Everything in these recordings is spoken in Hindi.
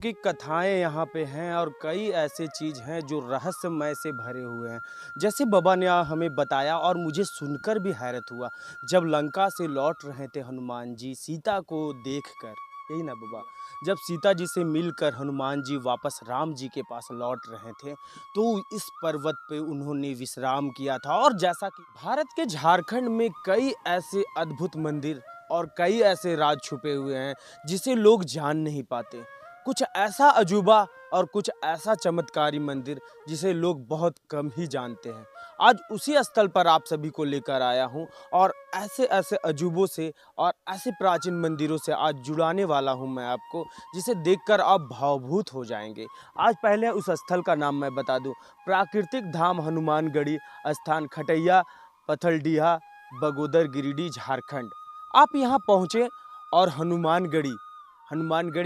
की कथाएँ यहाँ पे हैं और कई ऐसे चीज़ हैं जो रहस्यमय से भरे हुए हैं। जैसे बाबा ने हमें बताया और मुझे सुनकर भी हैरत हुआ, जब लंका से लौट रहे थे हनुमान जी सीता को देखकर, यही ना बाबा? जब सीता जी से मिलकर हनुमान जी वापस राम जी के पास लौट रहे थे, तो इस पर्वत पे उन्होंने विश्राम किया था। और जैसा कि भारत के झारखंड में कई ऐसे अद्भुत मंदिर और कई ऐसे राज छुपे हुए हैं, जिसे लोग जान नहीं पाते। कुछ ऐसा अजूबा और कुछ ऐसा चमत्कारी मंदिर जिसे लोग बहुत कम ही जानते हैं। आज उसी स्थल पर आप सभी को लेकर आया हूँ और ऐसे ऐसे अजूबों से और ऐसे प्राचीन मंदिरों से आज जुड़ाने वाला हूँ मैं आपको, जिसे देखकर आप भावभूत हो जाएंगे। आज पहले उस स्थल का नाम मैं बता दूँ। प्राकृतिक धाम हनुमानगढ़ी स्थान खटैया पथलडीहा बगोदर गिरिडीह झारखंड। आप यहाँ पहुँचे और हनुमानगढ़ी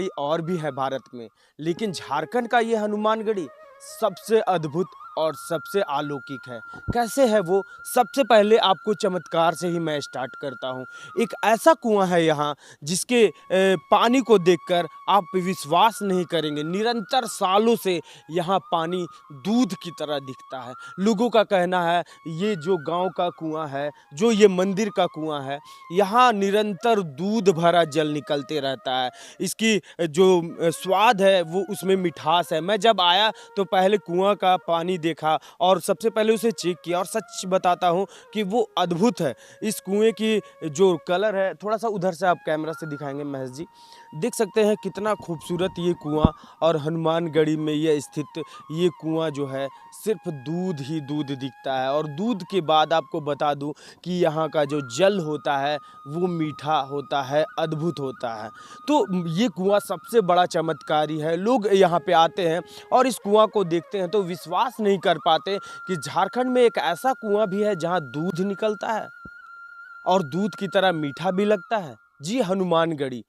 और भी है भारत में, लेकिन झारखंड का ये हनुमानगढ़ी सबसे अद्भुत और सबसे अलौकिक है। कैसे है वो? सबसे पहले आपको चमत्कार से ही मैं स्टार्ट करता हूँ। एक ऐसा कुआं है यहाँ जिसके पानी को देखकर आप विश्वास नहीं करेंगे। निरंतर सालों से यहाँ पानी दूध की तरह दिखता है। लोगों का कहना है ये जो गांव का कुआं है, जो ये मंदिर का कुआं है, यहाँ निरंतर दूध भरा जल निकलते रहता है। इसकी जो स्वाद है वो उसमें मिठास है। मैं जब आया तो पहले कुआं का पानी देखा और सबसे पहले उसे चेक किया और सच बताता हूँ कि वो अद्भुत है। इस कुएं की जो कलर है, थोड़ा सा उधर से आप कैमरा से दिखाएंगे महेश जी, देख सकते हैं कितना खूबसूरत ये कुआं। और हनुमानगढ़ी में ये स्थित ये कुआं जो है सिर्फ दूध ही दूध दिखता है। और दूध के बाद आपको बता दूं कि यहाँ का जो जल होता है वो मीठा होता है, अद्भुत होता है। तो ये कुआं सबसे बड़ा चमत्कारी है। लोग यहाँ पे आते हैं और इस कुआं को देखते हैं तो विश्वास नहीं कर पाते कि झारखंड में एक ऐसा कुआं भी है जहाँ दूध निकलता है और दूध की तरह मीठा भी लगता है। जी, हनुमानगढ़ी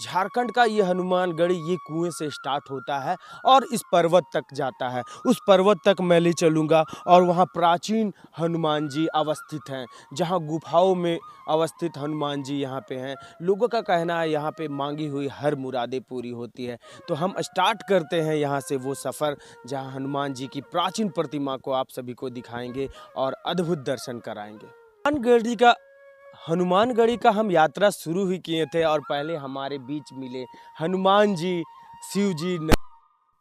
झारखंड का ये हनुमानगढ़ी ये कुएं से स्टार्ट होता है और इस पर्वत तक जाता है। उस पर्वत तक मैं ले चलूँगा और वहाँ प्राचीन हनुमान जी अवस्थित हैं, जहाँ गुफाओं में अवस्थित हनुमान जी यहाँ पे हैं। लोगों का कहना है यहाँ पे मांगी हुई हर मुरादें पूरी होती है। तो हम स्टार्ट करते हैं यहाँ से वो सफ़र, जहाँ हनुमान जी की प्राचीन प्रतिमा को आप सभी को दिखाएंगे और अद्भुत दर्शन कराएंगे। हनुमानगढ़ी का हम यात्रा शुरू ही किए थे और पहले हमारे बीच मिले हनुमान जी। शिव जी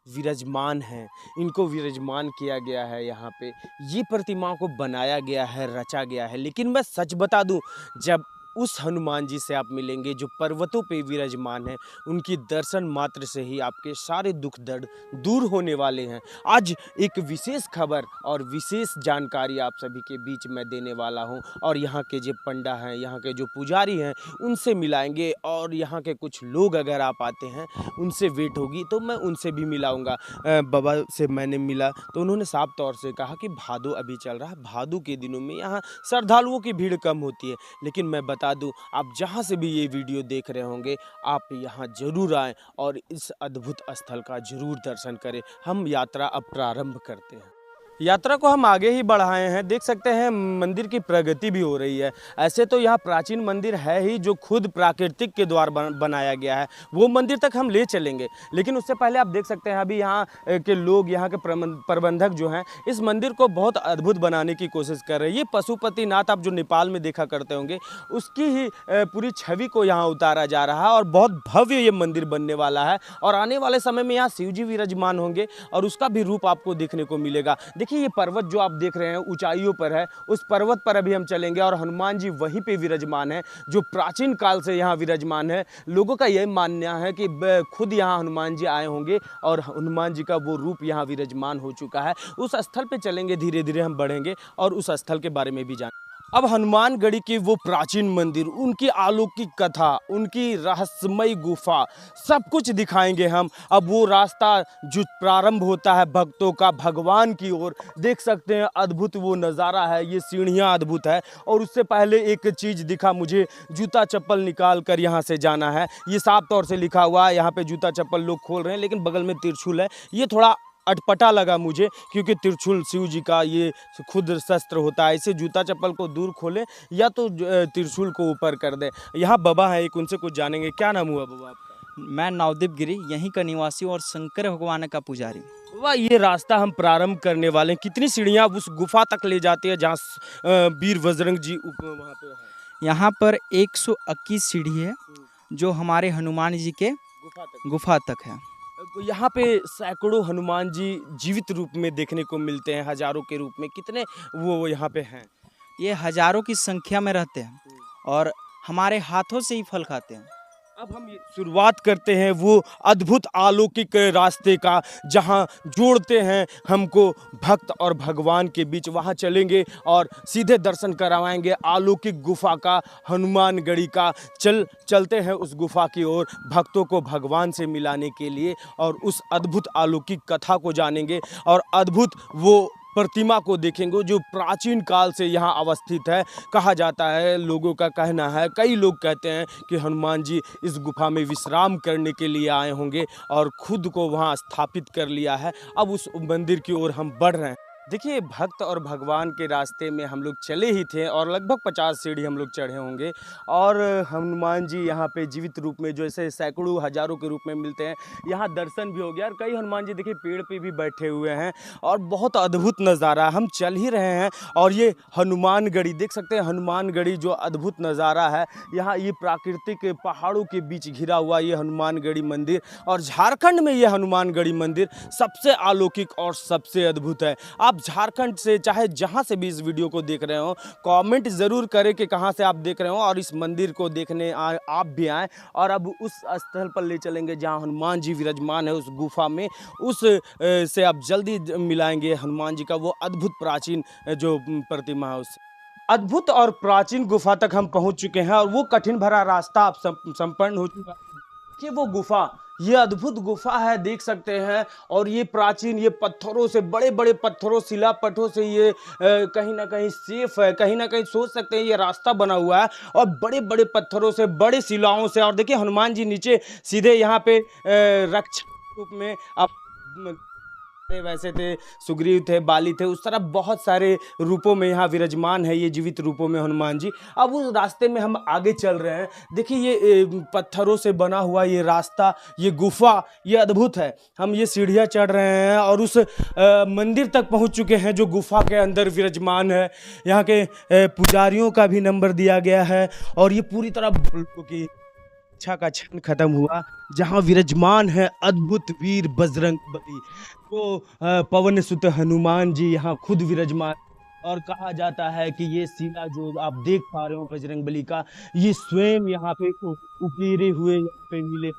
विराजमान हैं, इनको विराजमान किया गया है यहाँ पे। ये प्रतिमा को बनाया गया है, रचा गया है। लेकिन मैं सच बता दूं, जब उस हनुमान जी से आप मिलेंगे जो पर्वतों पे विराजमान हैं, उनकी दर्शन मात्र से ही आपके सारे दुख दर्द दूर होने वाले हैं। आज एक विशेष खबर और विशेष जानकारी आप सभी के बीच में देने वाला हूं और यहाँ के जो पंडा हैं, यहाँ के जो पुजारी हैं, उनसे मिलाएंगे। और यहाँ के कुछ लोग अगर आप आते हैं उनसे वेट होगी तो मैं उनसे भी मिलाऊंगा। बाबा से मैंने मिला तो उन्होंने साफ तौर से कहा कि भादो अभी चल रहा है, भादो के दिनों में यहाँ श्रद्धालुओं की भीड़ कम होती है। लेकिन मैं बता दूं, आप जहां से भी ये वीडियो देख रहे होंगे, आप यहां जरूर आएं और इस अद्भुत स्थल का जरूर दर्शन करें। हम यात्रा अब प्रारंभ करते हैं। यात्रा को हम आगे ही बढ़ाए हैं। देख सकते हैं मंदिर की प्रगति भी हो रही है। ऐसे तो यहाँ प्राचीन मंदिर है ही जो खुद प्राकृतिक के द्वारा बनाया गया है, वो मंदिर तक हम ले चलेंगे। लेकिन उससे पहले आप देख सकते हैं अभी यहाँ के लोग, यहाँ के प्रबंधक जो हैं, इस मंदिर को बहुत अद्भुत बनाने की कोशिश कर रहे हैं। ये पशुपतिनाथ आप जो नेपाल में देखा करते होंगे, उसकी ही पूरी छवि को यहाँ उतारा जा रहा है और बहुत भव्य ये मंदिर बनने वाला है। और आने वाले समय में यहाँ शिव जी विराजमान होंगे और उसका भी रूप आपको देखने को मिलेगा। देखिए ये पर्वत जो आप देख रहे हैं ऊंचाइयों पर है, उस पर्वत पर अभी हम चलेंगे और हनुमान जी वहीं पे विराजमान है, जो प्राचीन काल से यहाँ विराजमान है। लोगों का यह मानना है कि खुद यहाँ हनुमान जी आए होंगे और हनुमान जी का वो रूप यहाँ विराजमान हो चुका है। उस स्थल पे चलेंगे, धीरे धीरे हम बढ़ेंगे और उस स्थल के बारे में भी जान। अब हनुमानगढ़ी की वो प्राचीन मंदिर, उनकी अलौकिक कथा, उनकी रहस्यमय गुफा, सब कुछ दिखाएंगे हम। अब वो रास्ता जो प्रारंभ होता है भक्तों का भगवान की ओर, देख सकते हैं अद्भुत वो नज़ारा है। ये सीढ़ियाँ अद्भुत है। और उससे पहले एक चीज़ दिखा मुझे, जूता चप्पल निकाल कर यहाँ से जाना है। ये साफ तौर से लिखा हुआ है, यहाँ पे जूता चप्पल लोग खोल रहे हैं, लेकिन बगल में त्रिशूल है। ये थोड़ा अटपटा लगा मुझे, क्योंकि त्रिशूल शिव जी का ये खुद शस्त्र होता है। इसे जूता चप्पल को दूर खोलें या तो त्रिशूल को ऊपर कर दें। यहाँ बाबा है एक, उनसे कुछ जानेंगे। क्या नाम हुआ बाबा आपका? मैं नवदीप गिरी यहीं का निवासी और शंकर भगवान का पुजारी। वाह, ये रास्ता हम प्रारंभ करने वाले हैं। कितनी सीढ़ियाँ अब उस गुफा तक ले जाती है जहाँ वीर बजरंग जी वहाँ पे है? यहाँ पर 121 सीढ़ी है जो हमारे हनुमान जी के गुफा तक है। यहाँ पे सैकड़ों हनुमान जी जीवित रूप में देखने को मिलते हैं, हजारों के रूप में। कितने वो यहाँ पे हैं? ये हजारों की संख्या में रहते हैं और हमारे हाथों से ही फल खाते हैं। अब हम ये शुरुआत करते हैं वो अद्भुत अलौकिक रास्ते का, जहाँ जोड़ते हैं हमको भक्त और भगवान के बीच। वहाँ चलेंगे और सीधे दर्शन करवाएंगे अलौकिक गुफा का, हनुमानगढ़ी का। चलते हैं उस गुफा की ओर भक्तों को भगवान से मिलाने के लिए, और उस अद्भुत अलौकिक कथा को जानेंगे और अद्भुत वो प्रतिमा को देखेंगे जो प्राचीन काल से यहाँ अवस्थित है। कहा जाता है, लोगों का कहना है, कई लोग कहते हैं कि हनुमान जी इस गुफा में विश्राम करने के लिए आए होंगे और खुद को वहाँ स्थापित कर लिया है। अब उस मंदिर की ओर हम बढ़ रहे हैं। देखिए, भक्त और भगवान के रास्ते में हम लोग चले ही थे और लगभग 50 सीढ़ी हम लोग चढ़े होंगे, और हनुमान जी यहाँ पे जीवित रूप में जैसे सैकड़ों हजारों के रूप में मिलते हैं। यहाँ दर्शन भी हो गया और कई हनुमान जी देखिए पेड़ पे भी बैठे हुए हैं, और बहुत अद्भुत नज़ारा। हम चल ही रहे हैं और ये हनुमानगढ़ी देख सकते हैं। हनुमानगढ़ी जो अद्भुत नज़ारा है, यहाँ ये प्राकृतिक पहाड़ों के बीच घिरा हुआ ये हनुमानगढ़ी मंदिर, और झारखंड में ये हनुमानगढ़ी मंदिर सबसे अलौकिक और सबसे अद्भुत है। आप झारखंड से चाहे जहाँ से भी इस वीडियो को देख रहे हो, कमेंट ज़रूर करें कि कहाँ से आप देख रहे हो, और इस मंदिर को देखने आप भी आएँ। और अब उस स्थल पर ले चलेंगे जहाँ हनुमान जी विराजमान है, उस गुफा में। उस से आप जल्दी मिलाएंगे हनुमान जी का वो अद्भुत प्राचीन जो प्रतिमा है उससे। अद्भुत और प्राचीन गुफा तक हम पहुँच चुके हैं, और वो कठिन भरा रास्ता अब संपन्न हो चुका है। कि वो गुफा, ये अद्भुत गुफा है, देख सकते हैं। और ये प्राचीन, ये पत्थरों से, बड़े बड़े पत्थरों, शिलापटों से ये कहीं ना कहीं सेफ है। कहीं ना कहीं सोच सकते हैं ये रास्ता बना हुआ है, और बड़े बड़े पत्थरों से, बड़े शिलाओं से। और देखिए हनुमान जी नीचे सीधे यहाँ पे रक्षा रूप में अब वैसे थे, सुग्रीव थे, बाली थे, उस तरह बहुत सारे रूपों में यहाँ विराजमान है ये जीवित रूपों में हनुमान जी। अब उस रास्ते में हम आगे चल रहे हैं। देखिए ये पत्थरों से बना हुआ ये रास्ता, ये गुफा, ये अद्भुत है। हम ये सीढ़ियाँ चढ़ रहे हैं और उस मंदिर तक पहुँच चुके हैं जो गुफा के अंदर विराजमान है। यहाँ के पुजारियों का भी नंबर दिया गया है, और ये पूरी तरह की इच्छा का क्षण खत्म हुआ, जहाँ विराजमान है अद्भुत वीर बजरंगबली। तो पवन सुत हनुमान जी यहाँ खुद विराजमान। और कहा जाता है कि ये शिला जो आप देख पा रहे हो बजरंगबली का, ये स्वयं यहाँ पे उकेरे हुए यहाँ पे मिले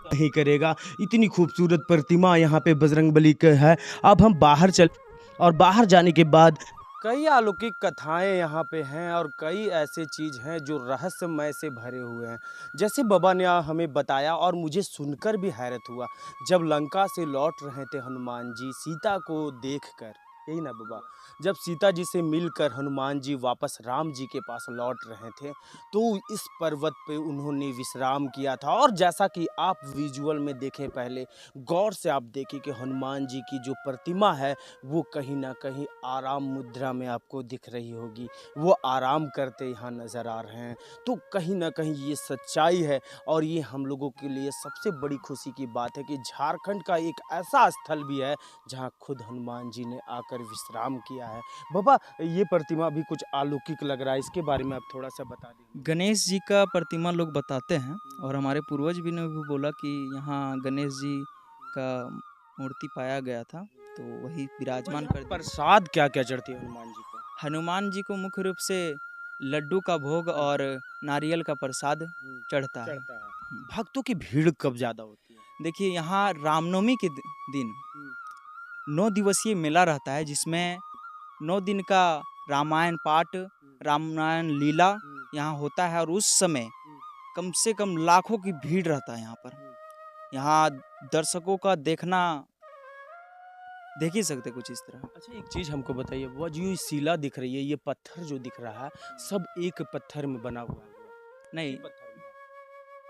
नहीं करेगा। इतनी खूबसूरत प्रतिमा यहाँ पे बजरंगबली का है। अब हम बाहर चल, और बाहर जाने के बाद कई अलौकिक कथाएं यहाँ पे हैं, और कई ऐसे चीज़ हैं जो रहस्यमय से भरे हुए हैं। जैसे बाबा ने हमें बताया, और मुझे सुनकर भी हैरत हुआ, जब लंका से लौट रहे थे हनुमान जी सीता को देखकर, यही ना बाबा, जब सीता जी से मिलकर हनुमान जी वापस राम जी के पास लौट रहे थे, तो इस पर्वत पे उन्होंने विश्राम किया था। और जैसा कि आप विजुअल में देखें, पहले गौर से आप देखें कि हनुमान जी की जो प्रतिमा है वो कहीं ना कहीं आराम मुद्रा में आपको दिख रही होगी। वो आराम करते यहाँ नज़र आ रहे हैं। तो कहीं ना कहीं ये सच्चाई है, और ये हम लोगों के लिए सबसे बड़ी खुशी की बात है कि झारखंड का एक ऐसा स्थल भी है जहाँ खुद हनुमान जी ने आकर विश्राम किया है। बाबा, ये प्रतिमा भी कुछ अलौकिक लग रहा है, इसके बारे में आप थोड़ा सा बता दें। गणेश जी का प्रतिमा लोग बताते हैं, और हमारे पूर्वज भी ने भी बोला कि यहाँ गणेश जी का मूर्ति पाया गया था, तो वही विराजमान कर दिया। प्रसाद क्या क्या चढ़ती है हनुमान जी को? हनुमान जी को मुख्य रूप से लड्डू का भोग और नारियल का प्रसाद चढ़ता है। भक्तों की भीड़ कब ज़्यादा होती है? देखिए, यहाँ रामनवमी के दिन 9 दिवसीय मेला रहता है, जिसमें 9 दिन का रामायण पाठ, रामायण लीला यहाँ होता है, और उस समय कम से कम लाखों की भीड़ रहता है यहाँ पर। यहाँ दर्शकों का देखना देख ही सकते कुछ इस तरह। अच्छा, एक चीज़ हमको बताइए, वो जो ये शिला दिख रही है, ये पत्थर जो दिख रहा है, सब एक पत्थर में बना हुआ है? नहीं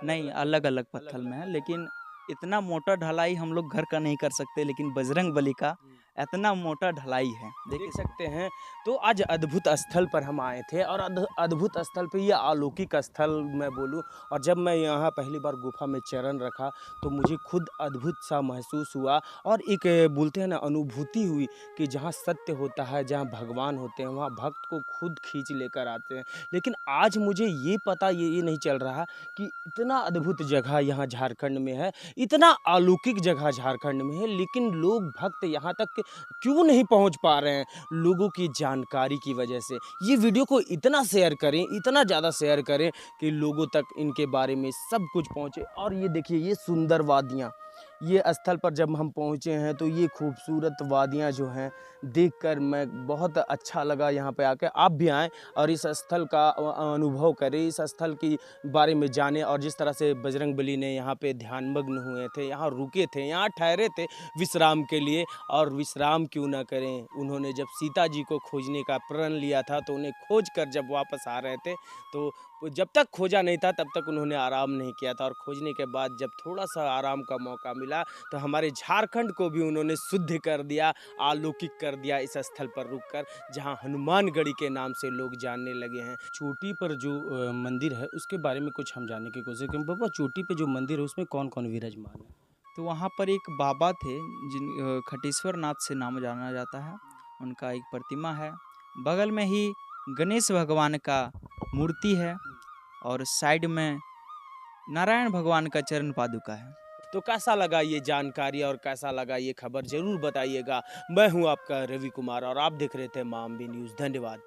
नहीं, अलग अलग पत्थर में है, लेकिन इतना मोटा ढलाई हम लोग घर का नहीं कर सकते, लेकिन बजरंग बली का इतना मोटा ढलाई है। देख सकते हैं। तो आज अद्भुत स्थल पर हम आए थे और अद्भुत स्थल पे ये अलौकिक स्थल मैं बोलूँ, और जब मैं यहाँ पहली बार गुफा में चरण रखा तो मुझे खुद अद्भुत सा महसूस हुआ और एक बोलते हैं ना अनुभूति हुई कि जहाँ सत्य होता है, जहाँ भगवान होते हैं, वहाँ भक्त को खुद खींच लेकर आते हैं। लेकिन आज मुझे ये पता ये नहीं चल रहा कि इतना अद्भुत जगह यहाँ झारखंड में है, इतना अलौकिक जगह झारखंड में है, लेकिन लोग भक्त यहाँ तक क्यों नहीं पहुंच पा रहे हैं? लोगों की जानकारी की वजह से। ये वीडियो को इतना शेयर करें, इतना ज़्यादा शेयर करें कि लोगों तक इनके बारे में सब कुछ पहुंचे। और ये देखिए ये सुंदर वादियाँ, ये स्थल पर जब हम पहुंचे हैं तो ये खूबसूरत वादियाँ जो हैं देखकर मैं बहुत अच्छा लगा यहाँ पे आकर। आप भी आएँ और इस स्थल का अनुभव करें, इस स्थल की बारे में जानें। और जिस तरह से बजरंगबली ने यहाँ पे ध्यानमग्न हुए थे, यहाँ रुके थे, यहाँ ठहरे थे विश्राम के लिए, और विश्राम क्यों ना करें। उन्होंने जब सीता जी को खोजने का प्रण लिया था तो उन्हें खोज कर जब वापस आ रहे थे तो जब तक खोजा नहीं था तब तक उन्होंने आराम नहीं किया था, और खोजने के बाद जब थोड़ा सा आराम का मौका मिला तो हमारे झारखंड को भी उन्होंने शुद्ध कर दिया, अलौकिक कर दिया इस स्थल पर रुककर, जहां हनुमानगढ़ी के नाम से लोग जानने लगे हैं। चोटी पर जो मंदिर है उसके बारे में कुछ हम जानने की कोशिश करें। बाबा चोटी पे जो मंदिर है उसमें कौन कौन विराजमान है? तो वहाँ पर एक बाबा थे खटेश्वर नाथ से नाम जाना जाता है, उनका एक प्रतिमा है। बगल में ही गणेश भगवान का मूर्ति है और साइड में नारायण भगवान का चरण पादुका है। तो कैसा लगा ये जानकारी और कैसा लगा ये खबर, जरूर बताइएगा। मैं हूं आपका रवि कुमार और आप देख रहे थे माँ अम्बी न्यूज़। धन्यवाद।